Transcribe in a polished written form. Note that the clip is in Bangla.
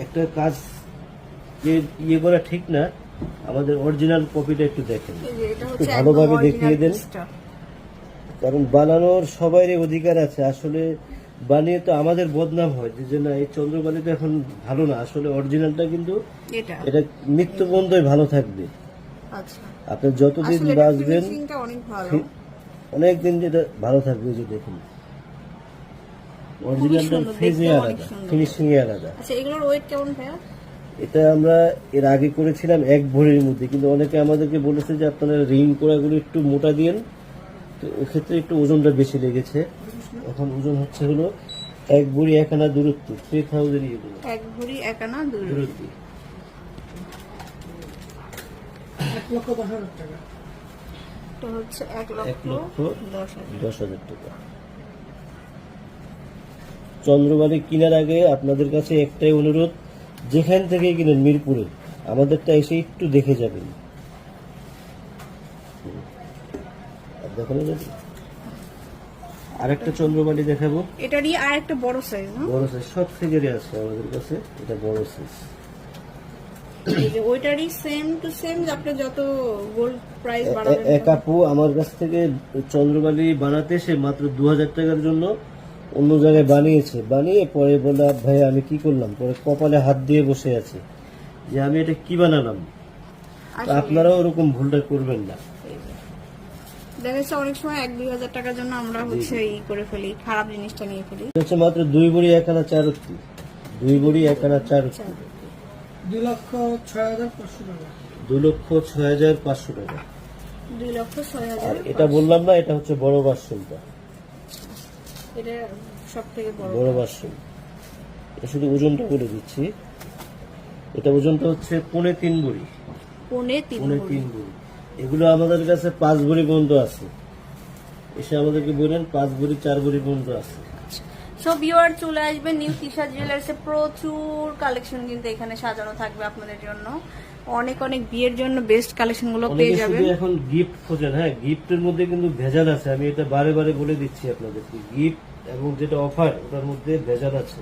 একটা কাজ যে ইয়ে করা ঠিক না, আমাদের অরিজিনাল কপিটা একটু দেখেন, একটু ভালোভাবে দেখিয়ে দেন, কারণ বানানোর সবারই অধিকার আছে। আসলে বানিয়ে তো আমাদের বদনাম হয় যে না এই চন্দ্রবালিটা এখন ভালো না, আসলে অরিজিনালটা কিন্তু এটা মৃত্যু পর্যন্তই ভালো থাকবে। আপনি যতদিন বাঁচবেন অনেক দিন যেটা ভালো থাকবে। যে দেখুন অরিজিনালটার ফেজে আলাদা, ফিনিশিং এ আলাদা। আচ্ছা, এগুলোর ওয়েট কেমন ভাইয়া? এটা আমরা এর আগে করেছিলাম 1 ভরির মধ্যে, কিন্তু অনেকে আমাদেরকে বলেছে যে আপনারা রিং করাগুলো একটু মোটা দিয়েন, তো এক্ষেত্রে একটু ওজনটা বেশি লেগেছে। এখন ওজন হচ্ছে হলো 1 ভরি 1 আনা দূরত্ব, 3000 এগুলো 1 ভরি 1 আনা দূরত্ব 1,10,000 টাকা। তো হচ্ছে 1,10,000 টাকা। চন্দ্রবালি কেনার আগে আপনাদের কাছে একটাই অনুরোধ, যেখান থেকে কিনেন মিরপুরে আমাদেরটা এসে একটু দেখে যাবেন। আরেকটা চন্দ্রবালি দেখাবো, এটারই আরেকটা বড় সাইজ, না? বড় সাইজ সব ফিগারে আছে আমাদের কাছে, এটা বড় সাইজ। এই যে ওইটারই সেম টু সেম, আপনি যত গোল্ড প্রাইস বাড়াবেন। এক আপু আমার কাছ থেকে চন্দ্রবালি বানাতে সে মাত্র 2000 টাকার জন্য অন্য জায়গায় বানিয়েছে, বানিয়ে পরে বলে ভাই আমি কি করলাম, পরে কপালে হাত দিয়ে বসে আছে যে আমি এটা কি বানালাম। আপনারাও ওরকম ভুলটা করবেন না। দেখা যাচ্ছে অনেক সময় 1-2 হাজার টাকার জন্য আমরা হচ্ছে ই করে ফেলি, খারাপ জিনিসটা নিয়ে ফেলি। হচ্ছে মাত্র 2 ভরি 1 আনা 4 রত্তি, 2 ভরি 1 আনা 4 রত্তি, 2,06,500 টাকা, 2,06,500 টাকা। 2,06,500। আর এটা বললাম না, এটা হচ্ছে বড় ভার্সনটা, এটা সবথেকে বড় ভার্সন। এটা শুধু ওজনটা বলে দিচ্ছি, এটা ওজনটা হচ্ছে 3.5 ভরি, 3.5 ভরি। এগুলো আমাদের কাছে 5 ভরি পর্যন্ত আছে, এসে আমাদেরকে বললেন 5 ভরি 4 ভরি পর্যন্ত আছে। সো ভিউয়ার চলে আসবে নিউ তিশা জুয়েলার্সে, প্রচুর কালেকশন কিন্তু এখানে সাজানো থাকবে আপনাদের জন্য। অনেক অনেক বিয়ের জন্য বেস্ট কালেকশন গুলো পেয়ে যাবেন। এখন গিফট খোঁজেন, হ্যাঁ গিফটের মধ্যে কিন্তু ভেজাল আছে, আমি এটা বারে বারে বলে দিচ্ছি আপনাদেরকে, গিফট এবং যেটা অফার ওটার মধ্যে ভেজাল আছে।